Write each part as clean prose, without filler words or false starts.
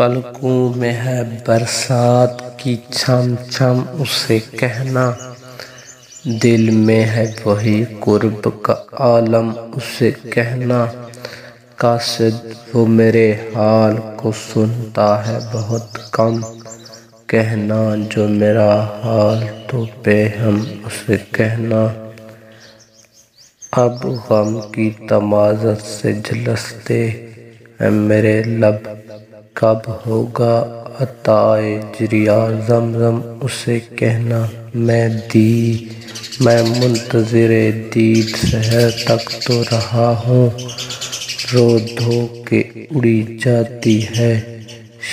پلکوں میں ہے برسات کی چھم چھم اسے کہنا، دل میں ہے وہی قرب کا عالم اسے کہنا، قاصد وہ میرے حال کو سنتا ہے بہت کم، کہنا جو میرا حال تو بے ہم اسے کہنا۔ اب غم کی تمازت سے جھلستے ہیں میرے لب، کب ہوگا عطائے جریٰ زمزم اسے کہنا، میں منتظر دید سحر تک تو رہا ہوں، رو دھو کے اڑی جاتی ہے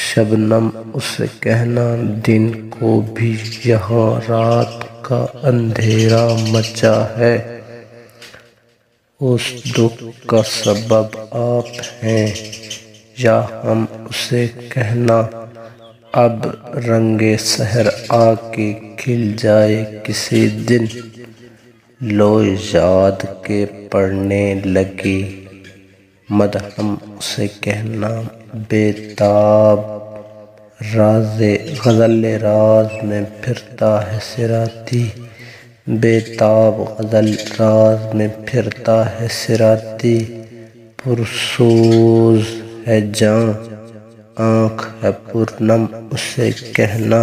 شبنم اسے کہنا، دن کو بھی یہاں رات کا اندھیرا مچا ہے، اس دکھ کا سبب آپ ہیں یا ہم اسے کہنا، اب رنگ سحر آ کے کھل جائے کسی دن، لو یاد کے پڑھنے لگے مدحم اسے کہنا، بے تاب غزل راز میں پھرتا ہے صراطی، بے تاب غزل راز میں پھرتا ہے صراطی، پرسوز ہے جاں آنکھ ہے پرنم اسے کہنا۔